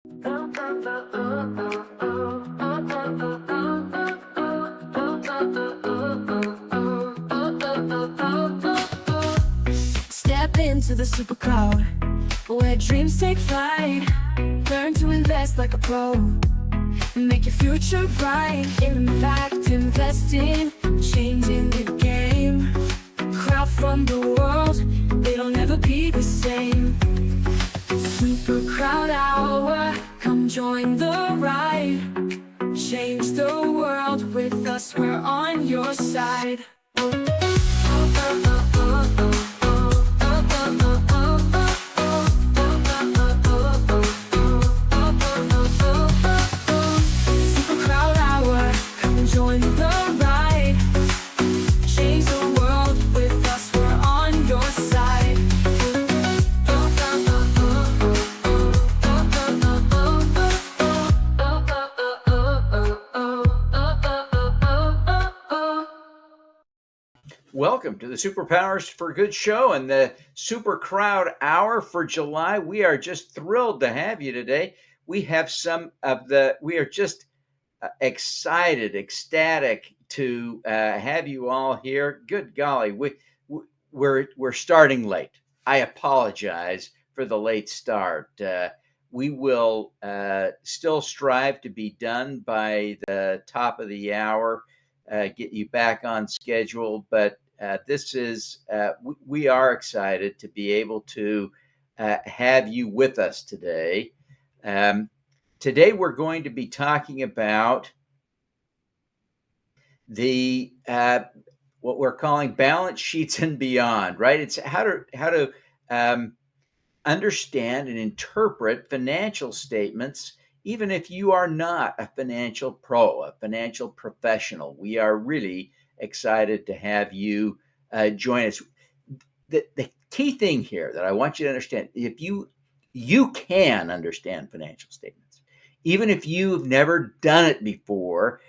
Step into the super crowd, where dreams take flight. Learn to invest like a pro, make your future bright. Impact investing, changing the game. Crowd from the world, they'll never be the same. Super Crowd Hour, come join the ride. Change the world with us, we're on your side. Super Crowd Hour, come join the ride. Change the world with us, we're on your side. Welcome to the Superpowers for Good show and the Super Crowd Hour for July. We are just thrilled to have you today. We have we are just excited, ecstatic to have you all here. Good golly, we're starting late. I apologize for the late start. We will still strive to be done by the top of the hour, get you back on schedule. But we are excited to be able to have you with us today. Today, we're going to be talking about the what we're calling balance sheets and beyond. Right? It's how to understand and interpret financial statements, even if you are not a financial pro, a financial professional. We are really excited to have you join us. The key thing here that I want you to understand, if you can understand financial statements, even if you've never done it before,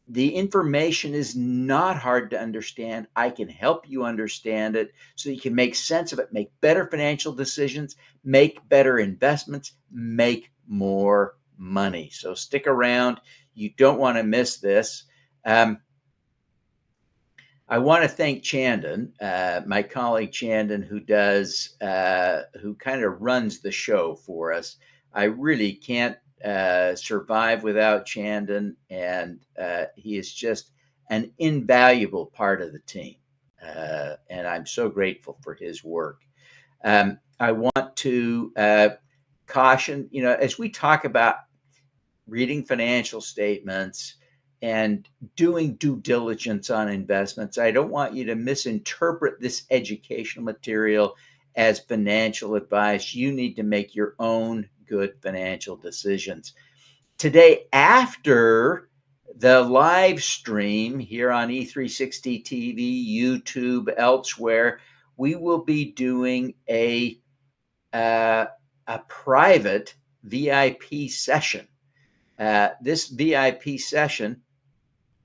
the information is not hard to understand. I can help you understand it so you can make sense of it, make better financial decisions, make better investments, make more money. So stick around. You don't want to miss this. I want to thank Chandan, my colleague Chandan, who kind of runs the show for us. I really can't survive without Chandan, and he is just an invaluable part of the team. And I'm so grateful for his work. I want to caution, as we talk about reading financial statements and doing due diligence on investments, I don't want you to misinterpret this educational material as financial advice. You need to make your own good financial decisions. Today, after the live stream here on E360 TV, YouTube, elsewhere, we will be doing a private VIP session. This VIP session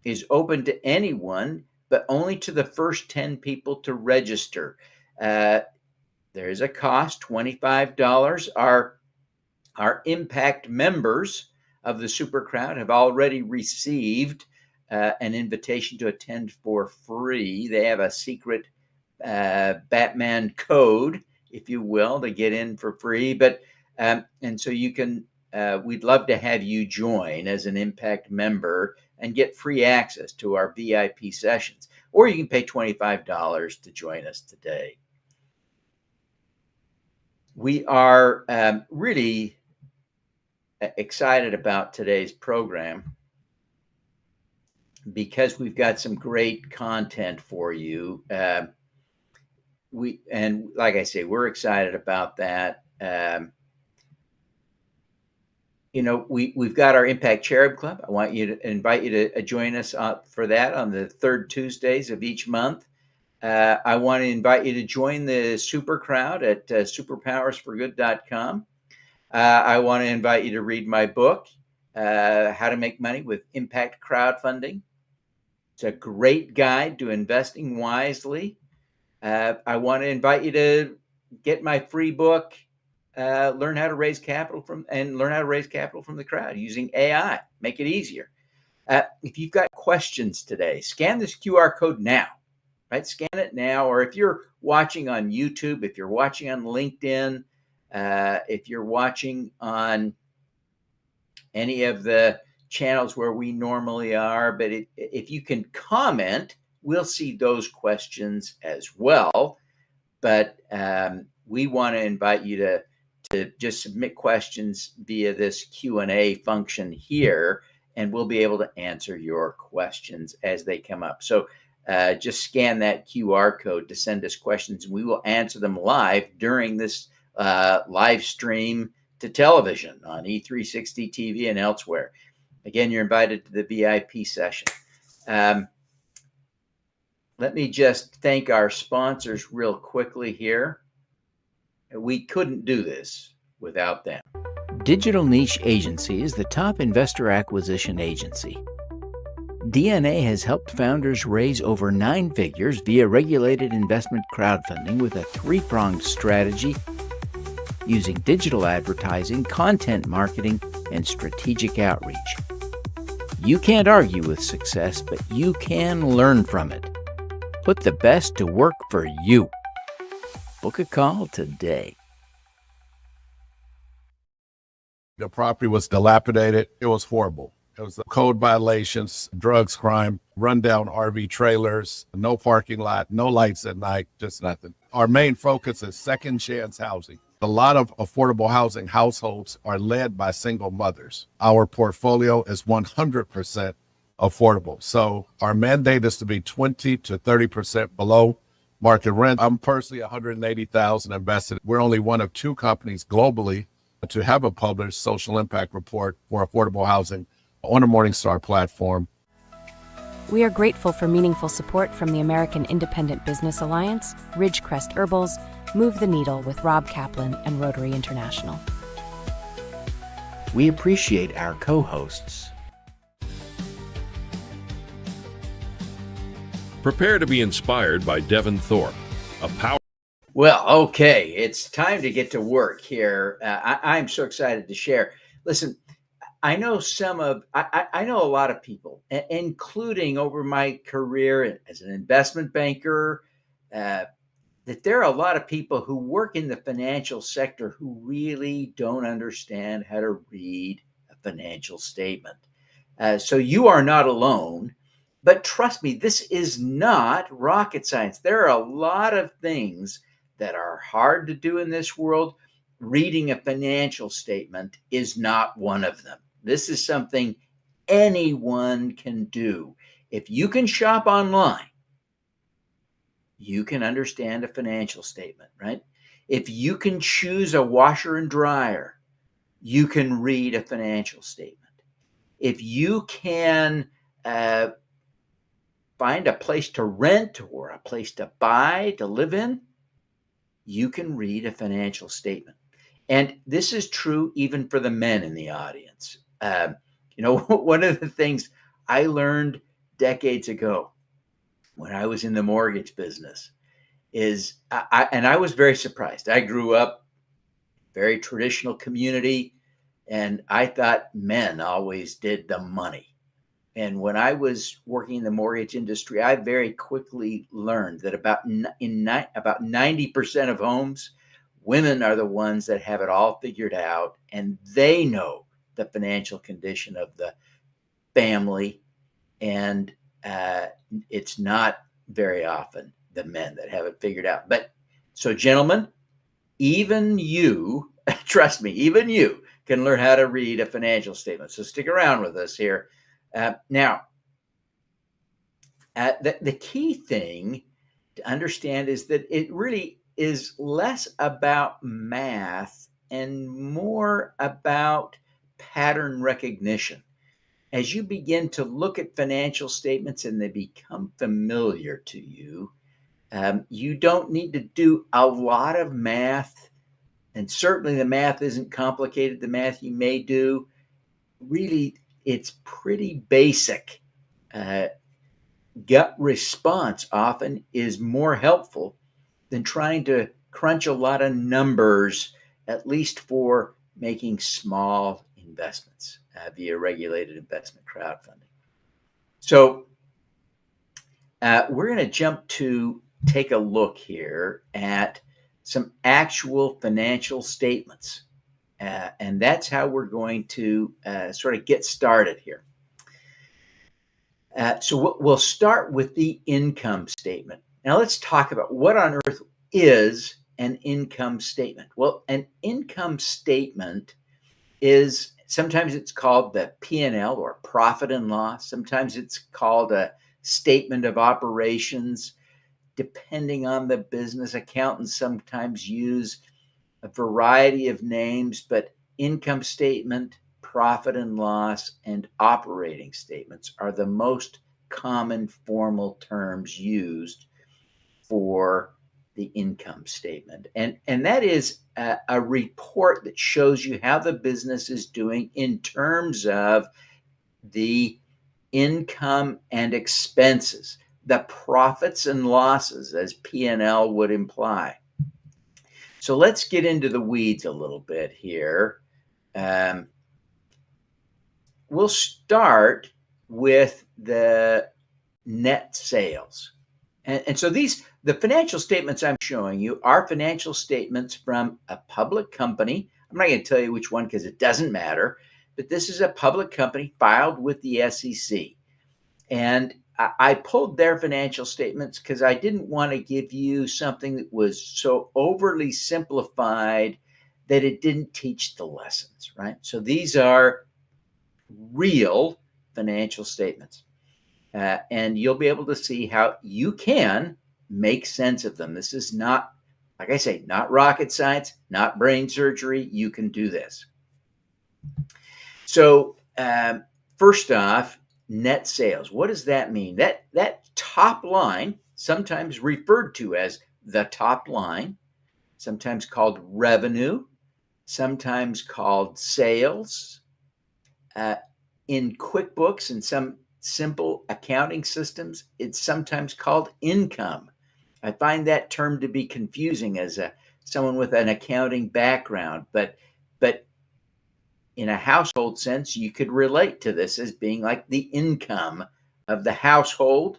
is open to anyone, but only to the first 10 people to register. There is a cost, $25. Our impact members of the Super Crowd have already received an invitation to attend for free. They have a secret Batman code, if you will, to get in for free. But and so you can. We'd love to have you join as an impact member and get free access to our VIP sessions, or you can pay $25 to join us today. We are really excited about today's program because we've got some great content for you. And like I say, we're excited about that. We've got our Impact Cherub Club. I want you to invite you to join us for that on the third Tuesdays of each month. I want to invite you to join the Super Crowd at superpowersforgood.com. I want to invite you to read my book, How to Make Money with Impact Crowdfunding. It's a great guide to investing wisely. I want to invite you to get my free book, learn how to raise capital from the crowd using AI. Make it easier. If you've got questions today, scan this QR code now, right? Scan it now. Or if you're watching on YouTube, if you're watching on LinkedIn, if you're watching on any of the channels where we normally are, but if you can comment, we'll see those questions as well. But we want to invite you to just submit questions via this Q&A function here, and we'll be able to answer your questions as they come up. So just scan that QR code to send us questions, and we will answer them live during this live stream to television on E360 TV and elsewhere. Again, you're invited to the VIP session. Let me just thank our sponsors real quickly here. We couldn't do this without them. Digital Niche Agency is the top investor acquisition agency. DNA has helped founders raise over 9 figures via regulated investment crowdfunding with a 3-pronged strategy using digital advertising, content marketing, and strategic outreach. You can't argue with success, but you can learn from it. Put the best to work for you. Book a call today. The property was dilapidated. It was horrible. It was code violations, drugs, crime, rundown RV trailers, no parking lot, no lights at night, just nothing. Our main focus is second chance housing. A lot of affordable housing households are led by single mothers. Our portfolio is 100% affordable. So our mandate is to be 20 to 30% below market rent. I'm personally $180,000 invested. We're only one of 2 companies globally to have a published social impact report for affordable housing on a Morningstar platform. We are grateful for meaningful support from the American Independent Business Alliance, Ridgecrest Herbals, Move the Needle with Rob Kaplan, and Rotary International. We appreciate our co-hosts. Prepare to be inspired by Devin Thorpe, a power. Well, okay, it's time to get to work here. I'm so excited to share. Listen, I know I know a lot of people, including over my career as an investment banker, that there are a lot of people who work in the financial sector who really don't understand how to read a financial statement. So you are not alone, but trust me, this is not rocket science. There are a lot of things that are hard to do in this world. Reading a financial statement is not one of them. This is something anyone can do. If you can shop online, you can understand a financial statement, right? If you can choose a washer and dryer, you can read a financial statement. If you can find a place to rent or a place to buy, to live in, you can read a financial statement. And this is true even for the men in the audience. One of the things I learned decades ago when I was in the mortgage business is, I was very surprised. I grew up very traditional community, and I thought men always did the money. And when I was working in the mortgage industry, I very quickly learned that about 90% of homes, women are the ones that have it all figured out, and they know the financial condition of the family. And it's not very often the men that have it figured out. But so, gentlemen, even you, trust me, even you can learn how to read a financial statement. So stick around with us here. Now, the key thing to understand is that it really is less about math and more about pattern recognition. As you begin to look at financial statements and they become familiar to you, you don't need to do a lot of math. And certainly the math isn't complicated. The math you may do, really, it's pretty basic. Gut response often is more helpful than trying to crunch a lot of numbers at least for making small investments via regulated investment crowdfunding. So we're going to jump to take a look here at some actual financial statements. And that's how we're going to sort of get started here. So we'll start with the income statement. Now let's talk about what on earth is an income statement. Well, an income statement is, sometimes it's called the P&L or profit and loss. Sometimes it's called a statement of operations. Depending on the business, accountants sometimes use a variety of names, but income statement, profit and loss, and operating statements are the most common formal terms used for the income statement. And that is a report that shows you how the business is doing in terms of the income and expenses, the profits and losses, as P&L would imply. So let's get into the weeds a little bit here. We'll start with the net sales. And so the financial statements I'm showing you are financial statements from a public company. I'm not going to tell you which one because it doesn't matter, but this is a public company filed with the SEC. And I pulled their financial statements because I didn't want to give you something that was so overly simplified that it didn't teach the lessons, right? So these are real financial statements. And you'll be able to see how you can make sense of them. This is not, like I say, not rocket science, not brain surgery. You can do this. So first off, net sales. What does that mean? That top line, sometimes referred to as the top line, sometimes called revenue, sometimes called sales. In QuickBooks and some simple accounting systems, it's sometimes called income. I find that term to be confusing as someone with an accounting background, but in a household sense, you could relate to this as being like the income of the household,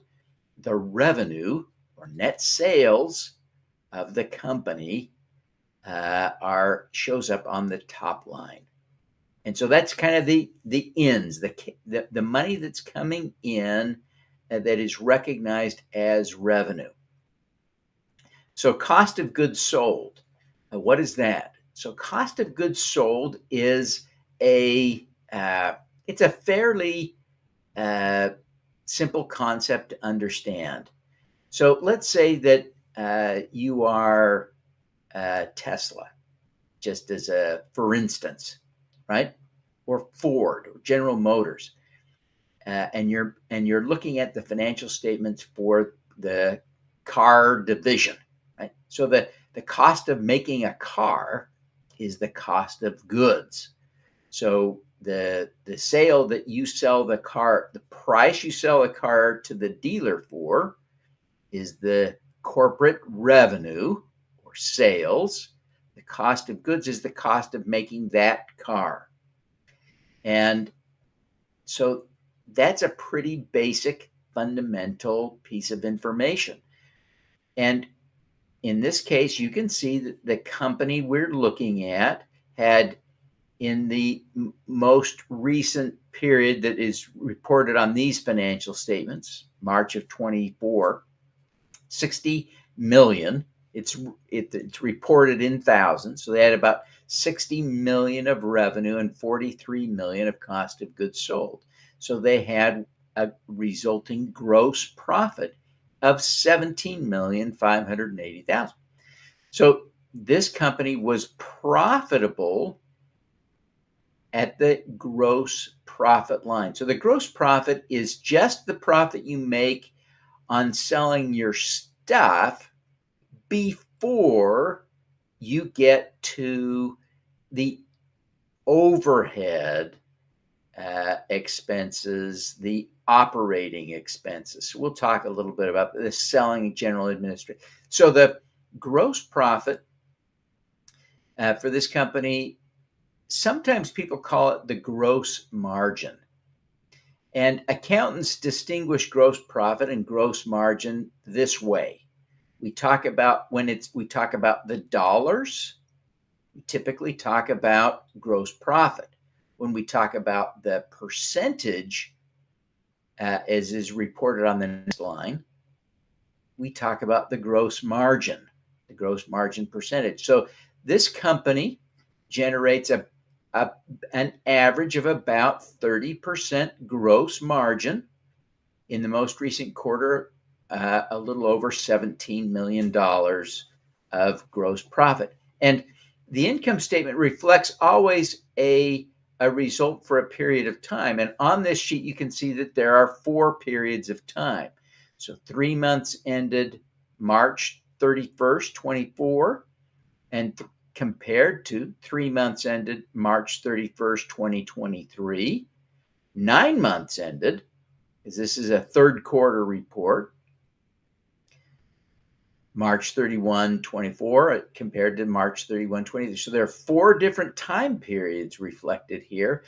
the revenue or net sales of the company shows up on the top line. And so that's kind of the ins, the money that's coming in that is recognized as revenue. So cost of goods sold, what is that? So cost of goods sold is it's a fairly simple concept to understand. So let's say that you are Tesla, just as for instance, right? Or Ford or General Motors, and you're looking at the financial statements for the car division, right? So the cost of making a car is the cost of goods. So the sale that you sell the car, the price you sell a car to the dealer for is the corporate revenue or sales. The cost of goods is the cost of making that car. And so that's a pretty basic, fundamental piece of information. And in this case, you can see that the company we're looking at had, in the most recent period that is reported on these financial statements, March of 24, 60 million. It's reported in thousands. So they had about 60 million of revenue and 43 million of cost of goods sold. So they had a resulting gross profit of 17,580,000. So this company was profitable at the gross profit line. So the gross profit is just the profit you make on selling your stuff before you get to the overhead expenses, the operating expenses. So we'll talk a little bit about the selling, general, administrative. So the gross profit for this company. Sometimes people call it the gross margin. And accountants distinguish gross profit and gross margin this way. We talk about the dollars, we typically talk about gross profit. When we talk about the percentage, as is reported on the next line, we talk about the gross margin percentage. So this company generates an average of about 30% gross margin. In the most recent quarter, a little over $17 million of gross profit. And the income statement reflects always a result for a period of time. And on this sheet, you can see that there are 4 periods of time. So 3 months ended March 31st, 24, and compared to 3 months ended March 31st, 2023. 9 months ended, because this is a third quarter report, March 31, 24, compared to March 31, 23. So there are 4 different time periods reflected here.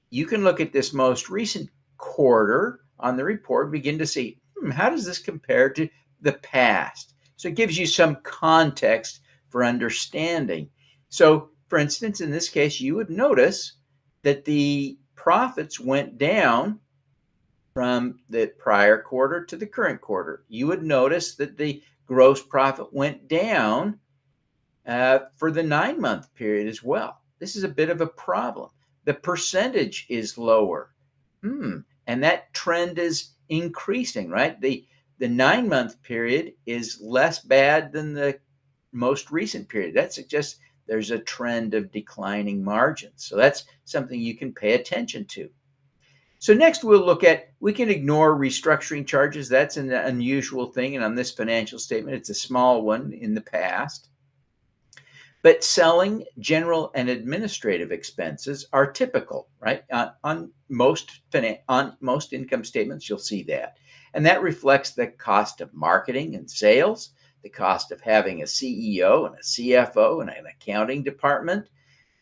You can look at this most recent quarter on the report, begin to see, how does this compare to the past? So it gives you some context for understanding. So, for instance, in this case, you would notice that the profits went down from the prior quarter to the current quarter. You would notice that the gross profit went down for the 9-month period as well. This is a bit of a problem. The percentage is lower. And that trend is increasing, right? The 9-month period is less bad than the most recent period. That suggests there's a trend of declining margins. So that's something you can pay attention to. So next we'll look at, we can ignore restructuring charges. That's an unusual thing. And on this financial statement, it's a small one in the past. But selling, general, and administrative expenses are typical, right? On most income statements, you'll see that. And that reflects the cost of marketing and sales, the cost of having a CEO and a CFO and an accounting department,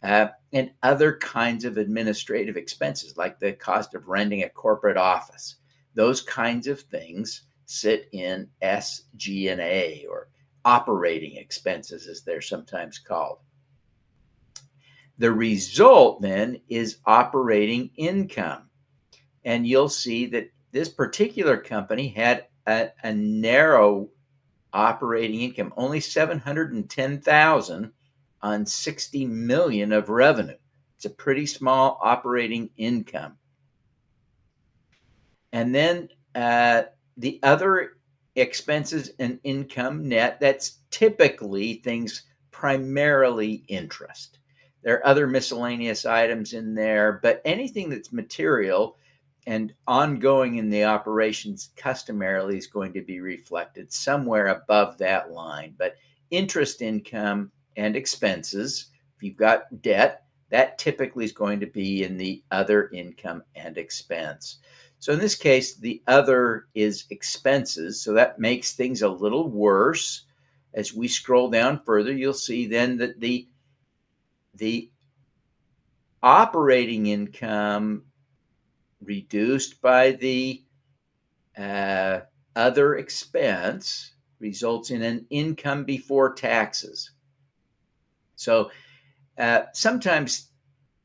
and other kinds of administrative expenses, like the cost of renting a corporate office. Those kinds of things sit in SG&A, or operating expenses, as they're sometimes called. The result then is operating income. And you'll see that this particular company had a narrow operating income, only $710,000 on $60 million of revenue. It's a pretty small operating income. And then the other expenses and income net, that's typically things primarily interest. There are other miscellaneous items in there, but anything that's material and ongoing in the operations customarily is going to be reflected somewhere above that line. But interest income and expenses, if you've got debt, that typically is going to be in the other income and expense. So in this case, the other is expenses. So that makes things a little worse. As we scroll down further, you'll see then that the operating income reduced by the other expense results in an income before taxes. So sometimes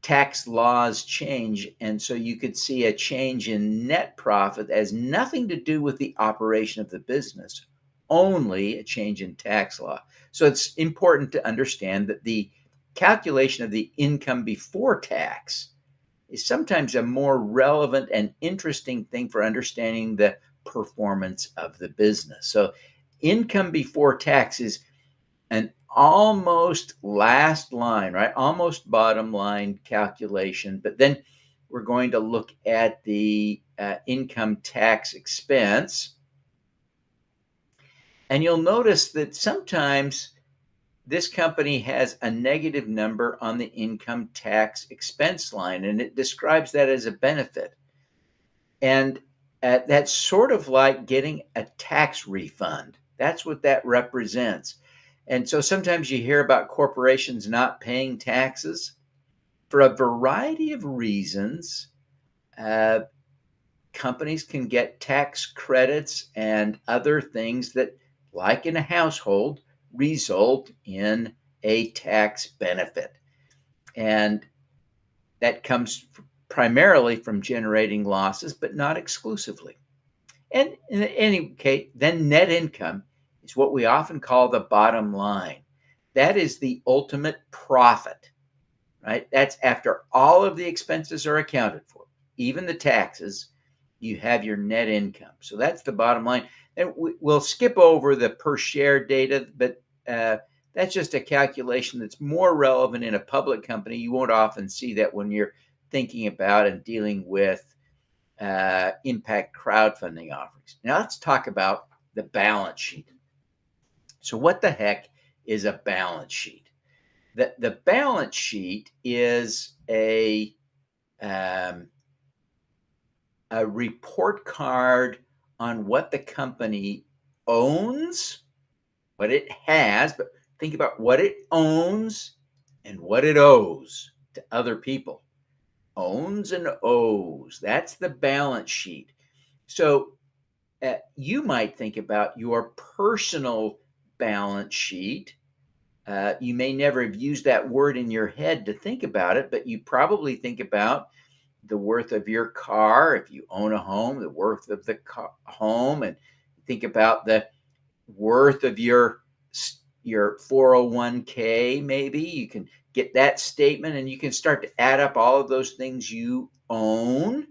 tax laws change, and so you could see a change in net profit that has nothing to do with the operation of the business, only a change in tax law. So it's important to understand that the calculation of the income before tax is sometimes a more relevant and interesting thing for understanding the performance of the business. So income before tax is an almost last line, right? Almost bottom line calculation. But then we're going to look at the income tax expense. And you'll notice that sometimes this company has a negative number on the income tax expense line, and it describes that as a benefit. And that's sort of like getting a tax refund. That's what that represents. And so sometimes you hear about corporations not paying taxes for a variety of reasons. Uh, Companies can get tax credits and other things that, like in a household, result in a tax benefit. And that comes primarily from generating losses, but not exclusively. And in any case, then net income is what we often call the bottom line. That is the ultimate profit, right? That's after all of the expenses are accounted for, even the taxes, you have your net income. So that's the bottom line. And we'll skip over the per share data, but that's just a calculation that's more relevant in a public company. You won't often see that when you're thinking about and dealing with impact crowdfunding offerings. Now let's talk about the balance sheet. So what the heck is a balance sheet? The balance sheet is a report card on what the company owns, what it has, but think about what it owns and what it owes to other people. Owns and owes. That's the balance sheet. So you might think about your personal balance sheet. You may never have used that word in your head to think about it, but you probably think about the worth of your car. If you own a home, the worth of the home, and think about the worth of your 401k. Maybe you can get that statement and you can start to add up all of those things you own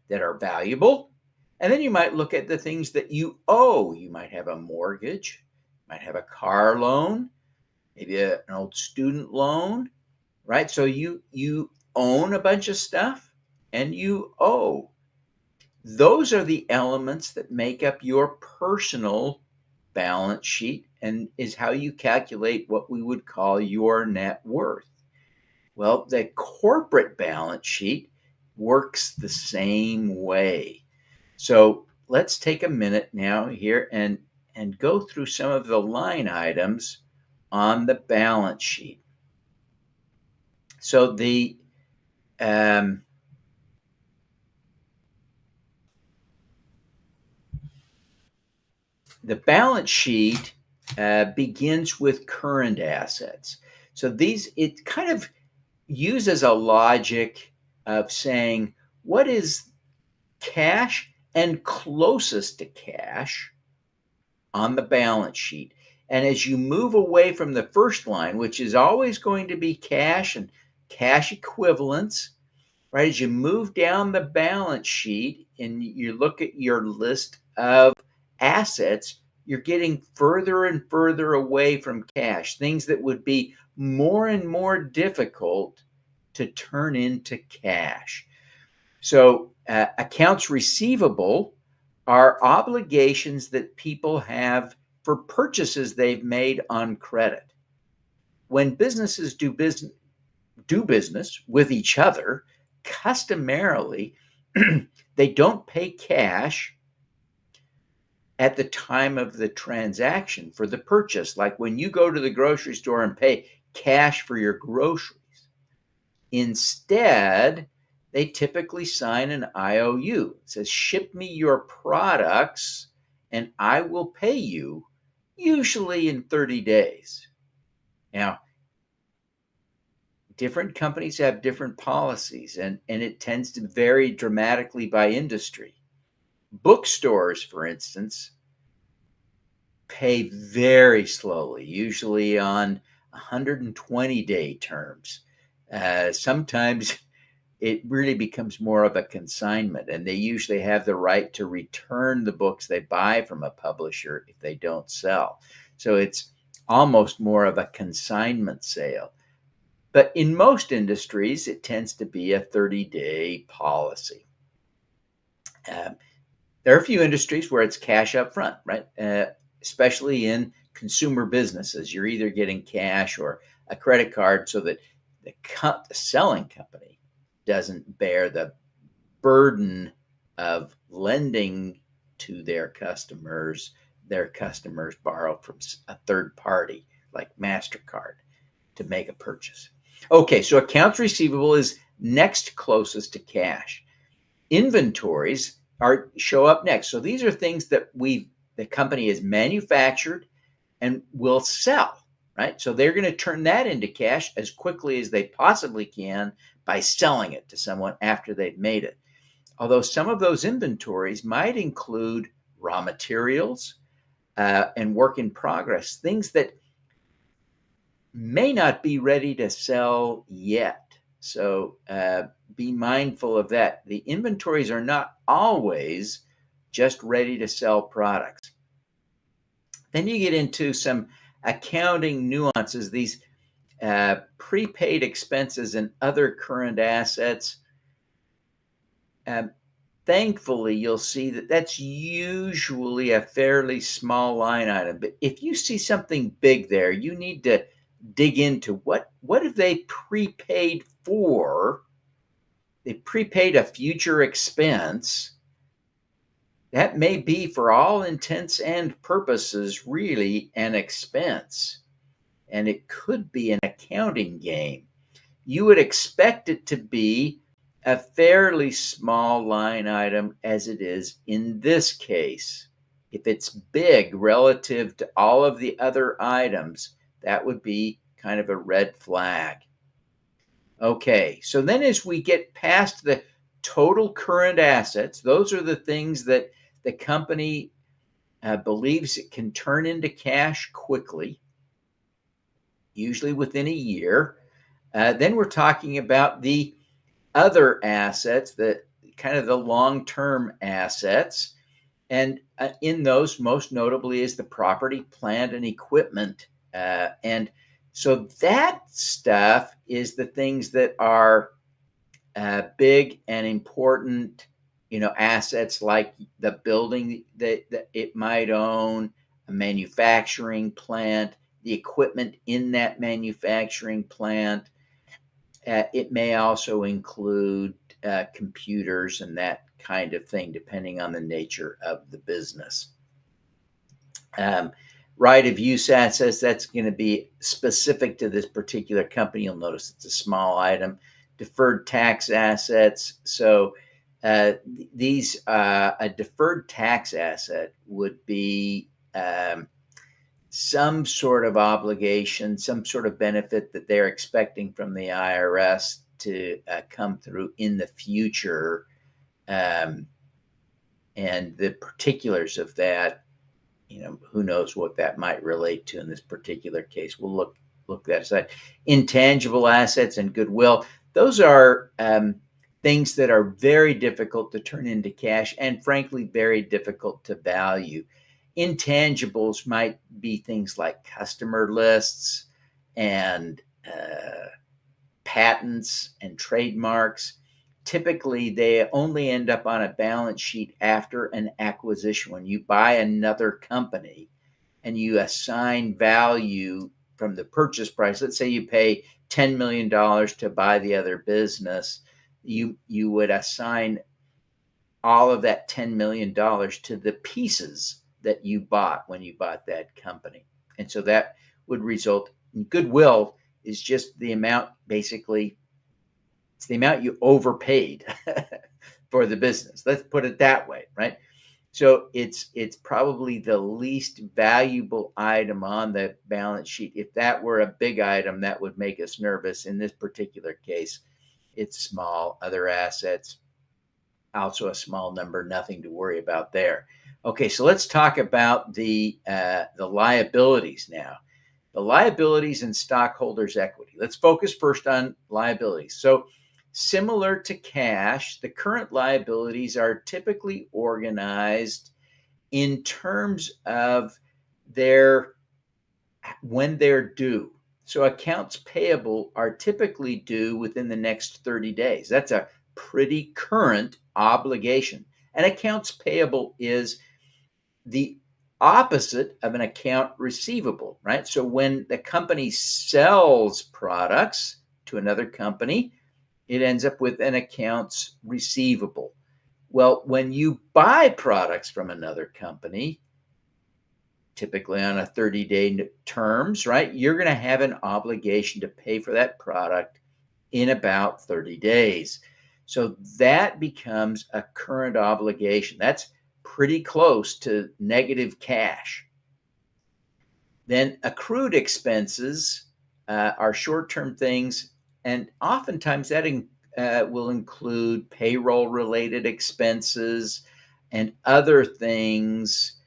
that are valuable. And then you might look at the things that you owe. You might have a mortgage, might have a car loan, maybe an old student loan, right? So you own a bunch of stuff and you owe. Those are the elements that make up your personal balance sheet and is how you calculate what we would call your net worth. Well, the corporate balance sheet works the same way. So let's take a minute now here and go through some of the line items on the balance sheet. So the balance sheet begins with current assets. So it kind of uses a logic of saying what is cash and closest to cash on the balance sheet. And as you move away from the first line, which is always going to be cash and cash equivalents, right? As you move down the balance sheet and you look at your list of assets, you're getting further and further away from cash, things that would be more and more difficult to turn into cash. So accounts receivable are obligations that people have for purchases they've made on credit. When businesses do business with each other, customarily, they don't pay cash at the time of the transaction for the purchase. Like when you go to the grocery store and pay cash for your groceries. Instead, they typically sign an IOU. It says, ship me your products and I will pay you, usually in 30 days. Now, different companies have different policies, and it tends to vary dramatically by industry. Bookstores, for instance, pay very slowly, usually on 120-day terms. Sometimes it really becomes more of a consignment, and they usually have the right to return the books they buy from a publisher if they don't sell. So it's almost more of a consignment sale. But in most industries, it tends to be a 30-day policy. There are a few industries where it's cash up front, right? Especially in consumer businesses. You're either getting cash or a credit card so that the selling company doesn't bear the burden of lending to their customers their customers borrow from a third party like MasterCard to make a purchase. Okay, so accounts receivable is next closest to cash. Inventories show up next. So these are things that the company has manufactured and will sell, right? So they're going to turn that into cash as quickly as they possibly can by selling it to someone after they've made it. Although some of those inventories might include raw materials and work in progress, things that may not be ready to sell yet. So be mindful of that. The inventories are not always just ready to sell products. Then you get into some accounting nuances, these prepaid expenses and other current assets. Thankfully, you'll see that that's usually a fairly small line item. But if you see something big there, you need to dig into what have they prepaid for? They prepaid a future expense. That may be, for all intents and purposes, really an expense. And it could be an accounting game. You would expect it to be a fairly small line item, as it is in this case. If it's big relative to all of the other items, that would be kind of a red flag. Okay, so then as we get past the total current assets, those are the things that the company believes it can turn into cash quickly, usually within a year. Then we're talking about the other assets, the kind of the long-term assets. And in those, most notably, is the property, plant, and equipment. And so that stuff is the things that are big and important, assets like the building that it might own, a manufacturing plant, the equipment in that manufacturing plant. It may also include computers and that kind of thing, depending on the nature of the business. Right of use assets, that's going to be specific to this particular company. You'll notice it's a small item. Deferred tax assets. So these a deferred tax asset would be some sort of obligation, some sort of benefit that they're expecting from the IRS to come through in the future. And the particulars of that, who knows what that might relate to in this particular case. We'll look that aside. Intangible assets and goodwill. Those are things that are very difficult to turn into cash and frankly, very difficult to value. Intangibles might be things like customer lists and patents and trademarks. Typically, they only end up on a balance sheet after an acquisition. When you buy another company and you assign value from the purchase price, let's say you pay $10 million to buy the other business, you would assign all of that $10 million to the pieces that you bought when you bought that company. And so that would result in goodwill is just the amount, basically, it's the amount you overpaid for the business. Let's put it that way, right? So it's probably the least valuable item on the balance sheet. If that were a big item, that would make us nervous. In this particular case, it's small. Other assets, also a small number, nothing to worry about there. Okay, so let's talk about the liabilities now. The liabilities and stockholders' equity. Let's focus first on liabilities. So similar to cash, the current liabilities are typically organized in terms of when they're due. So accounts payable are typically due within the next 30 days. That's a pretty current obligation. And accounts payable is the opposite of an account receivable, right? So when the company sells products to another company, it ends up with an accounts receivable. Well, when you buy products from another company, typically on a 30-day terms, right? You're going to have an obligation to pay for that product in about 30 days. So that becomes a current obligation. That's pretty close to negative cash. Then accrued expenses are short-term things, and oftentimes that will include payroll-related expenses and other things.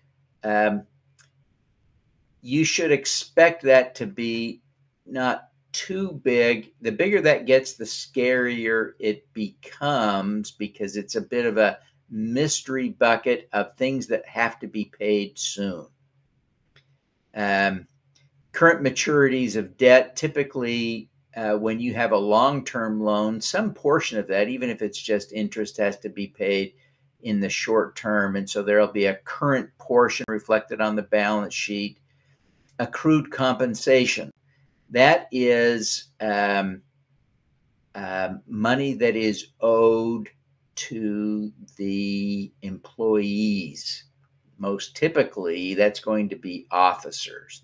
You should expect that to be not too big. The bigger that gets, the scarier it becomes, because it's a bit of a mystery bucket of things that have to be paid soon. Current maturities of debt, typically when you have a long-term loan, some portion of that, even if it's just interest, has to be paid in the short term. And so there'll be a current portion reflected on the balance sheet. Accrued compensation, that is money that is owed to the employees. Most typically, that's going to be officers,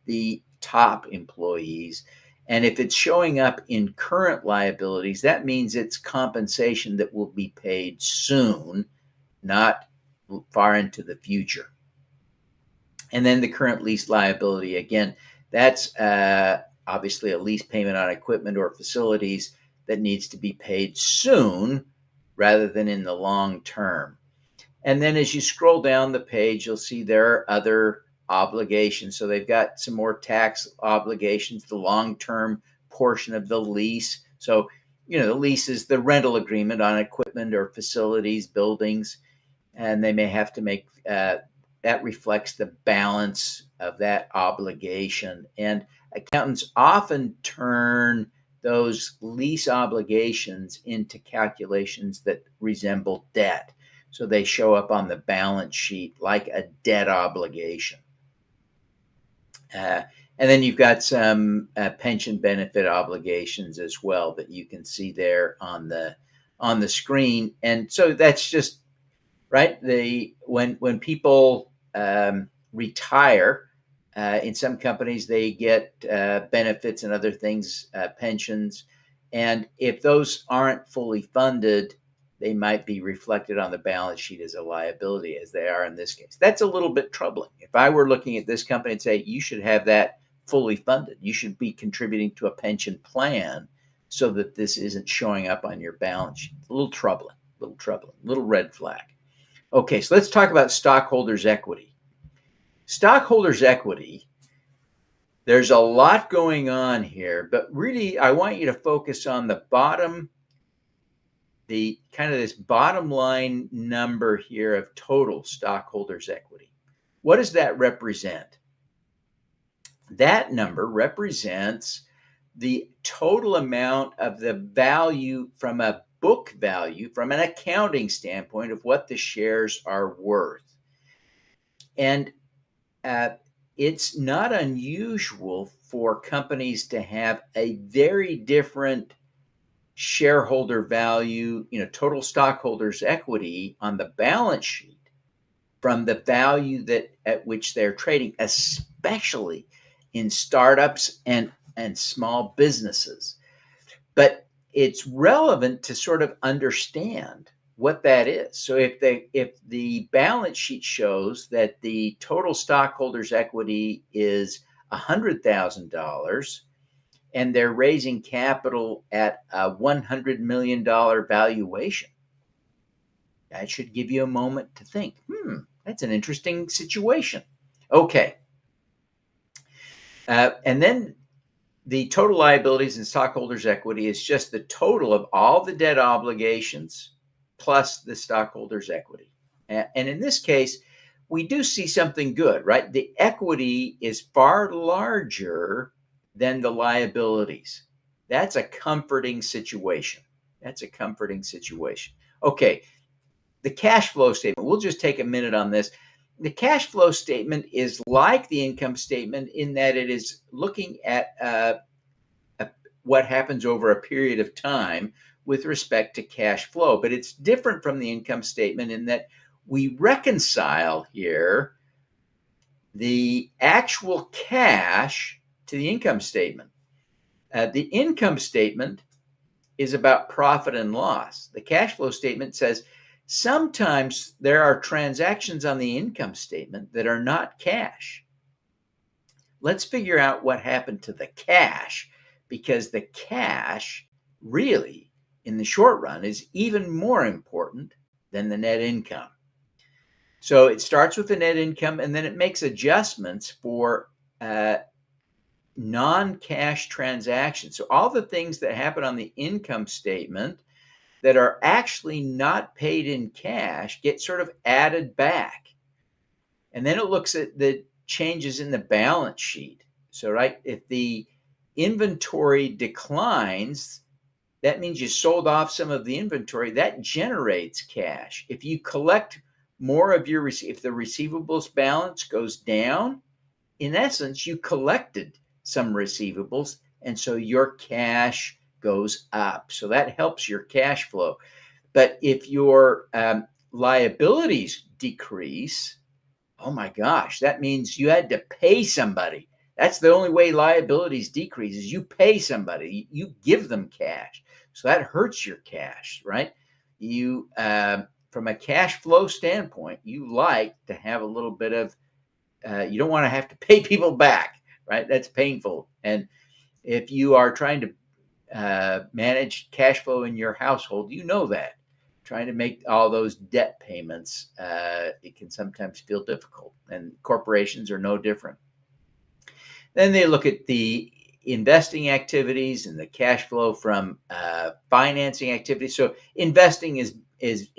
the top employees. And if it's showing up in current liabilities, that means it's compensation that will be paid soon, not far into the future. And then the current lease liability, again, that's obviously a lease payment on equipment or facilities that needs to be paid soon rather than in the long term. And then as you scroll down the page, you'll see there are other obligations. So they've got some more tax obligations, the long-term portion of the lease. So, the lease is the rental agreement on equipment or facilities, buildings, and they may have to make that reflects the balance of that obligation. And accountants often turn those lease obligations into calculations that resemble debt. So they show up on the balance sheet like a debt obligation. And then you've got some pension benefit obligations as well that you can see there on the screen. And so that's just right. When people retire, in some companies they get benefits and other things, pensions, and if those aren't fully funded, they might be reflected on the balance sheet as a liability, as they are in this case. That's a little bit troubling. If I were looking at this company and say, you should have that fully funded, you should be contributing to a pension plan so that this isn't showing up on your balance sheet. A little troubling, little red flag. Okay, so let's talk about stockholders' equity. Stockholders' equity, there's a lot going on here, but really I want you to focus on the bottom, the kind of this bottom line number here of total stockholders' equity. What does that represent? That number represents the total amount of the value from a book value, from an accounting standpoint, of what the shares are worth. And it's not unusual for companies to have a very different shareholder value, total stockholders' equity on the balance sheet from the value at which they're trading, especially in startups and small businesses. But it's relevant to sort of understand what that is. So if the balance sheet shows that the total stockholders' equity is $100,000 and they're raising capital at a $100 million valuation, that should give you a moment to think, that's an interesting situation. Okay. And then the total liabilities and stockholders' equity is just the total of all the debt obligations plus the stockholders' equity. And in this case, we do see something good, right? The equity is far larger than the liabilities. That's a comforting situation. Okay, the cash flow statement. We'll just take a minute on this. The cash flow statement is like the income statement in that it is looking at what happens over a period of time with respect to cash flow. But it's different from the income statement in that we reconcile here the actual cash to the income statement. The income statement is about profit and loss. The cash flow statement says sometimes there are transactions on the income statement that are not cash. Let's figure out what happened to the cash, because the cash really, in the short run, is even more important than the net income. So it starts with the net income, and then it makes adjustments for non-cash transactions. So all the things that happen on the income statement that are actually not paid in cash get sort of added back. And then it looks at the changes in the balance sheet. So, right, if the inventory declines, that means you sold off some of the inventory. That generates cash. If you collect more of your if the receivables balance goes down, in essence, you collected some receivables, and so your cash goes up. So that helps your cash flow. But if your liabilities decrease, oh my gosh, that means you had to pay somebody. That's the only way liabilities decrease, is you pay somebody, you give them cash. So that hurts your cash, right? You, from a cash flow standpoint, you like to have a little bit of, you don't want to have to pay people back, right? That's painful. And if you are trying to manage cash flow in your household, you know that. Trying to make all those debt payments, it can sometimes feel difficult, and corporations are no different. Then they look at the investing activities and the cash flow from financing activities. So investing is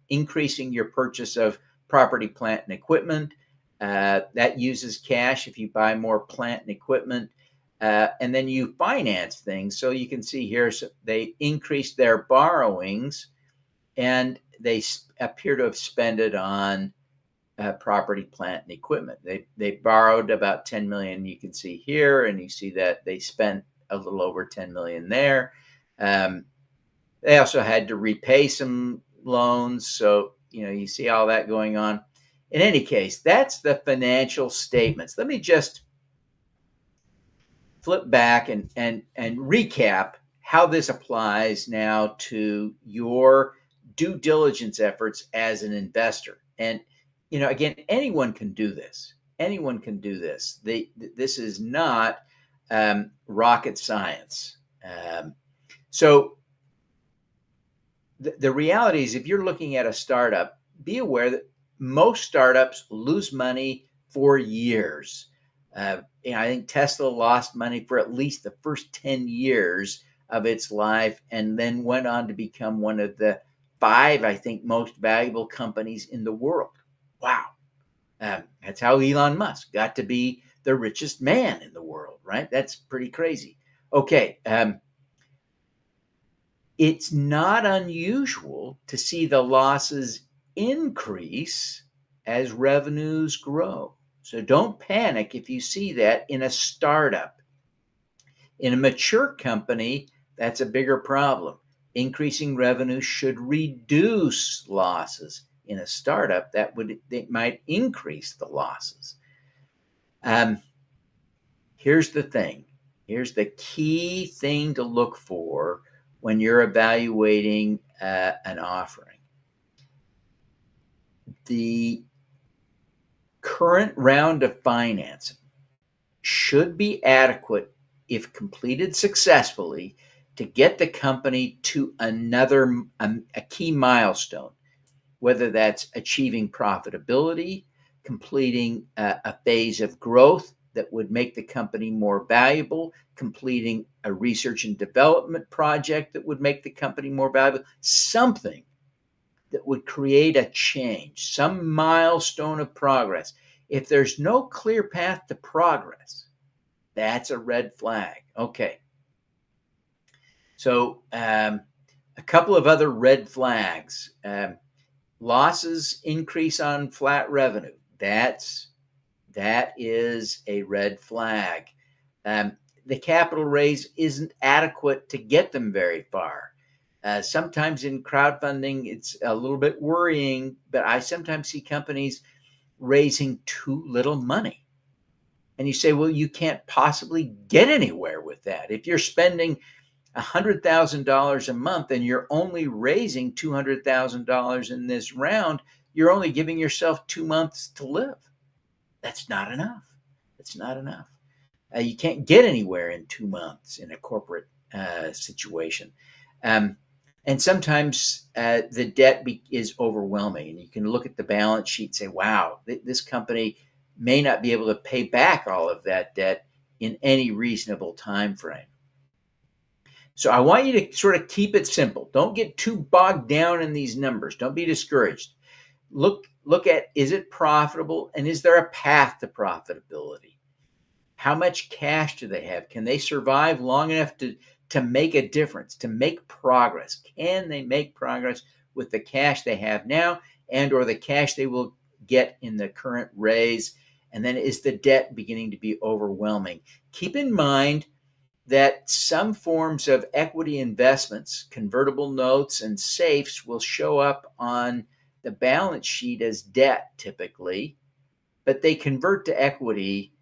increasing your purchase of property, plant, and equipment. That uses cash if you buy more plant and equipment. And then you finance things. So you can see here, so they increased their borrowings, and they appear to have spent it on property, plant, and equipment. They borrowed about 10 million. You can see here, and you see that they spent a little over 10 million there. They also had to repay some loans. So, you see all that going on. In any case, that's the financial statements. Let me just flip back and recap how this applies now to your due diligence efforts as an investor. And, again, anyone can do this. Anyone can do this. This is not rocket science. So the reality is, if you're looking at a startup, be aware that most startups lose money for years. I think Tesla lost money for at least the first 10 years of its life, and then went on to become one of the 5, I think, most valuable companies in the world. Wow. That's how Elon Musk got to be the richest man in the world, right? That's pretty crazy. Okay. It's not unusual to see the losses increase as revenues grow. So don't panic if you see that in a startup. In a mature company, that's a bigger problem. Increasing revenue should reduce losses. In a startup, they might increase the losses. Here's the thing. Here's the key thing to look for when you're evaluating an offering. The current round of financing should be adequate, if completed successfully, to get the company to a key milestone, whether that's achieving profitability, completing a phase of growth that would make the company more valuable, completing a research and development project that would make the company more valuable, something that would create a change, some milestone of progress. If there's no clear path to progress, that's a red flag. Okay. So a couple of other red flags. Losses increase on flat revenue. That is a red flag. The capital raise isn't adequate to get them very far. Sometimes in crowdfunding, it's a little bit worrying, but I sometimes see companies raising too little money. And you say, well, you can't possibly get anywhere with that. If you're spending $100,000 a month and you're only raising $200,000 in this round, you're only giving yourself 2 months to live. That's not enough. It's not enough. You can't get anywhere in 2 months in a corporate situation. And sometimes the debt is overwhelming. And you can look at the balance sheet and say, wow, this company may not be able to pay back all of that debt in any reasonable time frame. So I want you to sort of keep it simple. Don't get too bogged down in these numbers. Don't be discouraged. Look at, is it profitable, and is there a path to profitability? How much cash do they have? Can they survive long enough to make a difference, to make progress? Can they make progress with the cash they have now and or the cash they will get in the current raise? And then is the debt beginning to be overwhelming? Keep in mind that some forms of equity investments, convertible notes and safes, will show up on the balance sheet as debt typically, but they convert to equity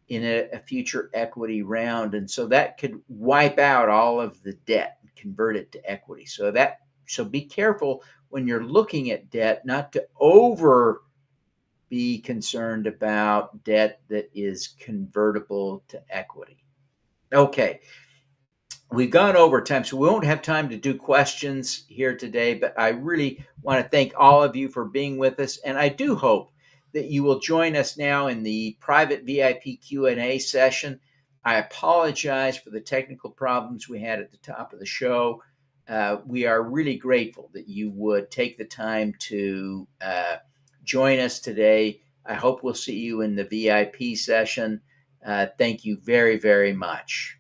in a future equity round. And so that could wipe out all of the debt and convert it to equity. So be careful when you're looking at debt, not to be concerned about debt that is convertible to equity. Okay, we've gone over time, so we won't have time to do questions here today, but I really want to thank all of you for being with us, and I do hope that you will join us now in the private VIP Q&A session. I apologize for the technical problems we had at the top of the show. We are really grateful that you would take the time to join us today. I hope we'll see you in the VIP session. Thank you very, very much.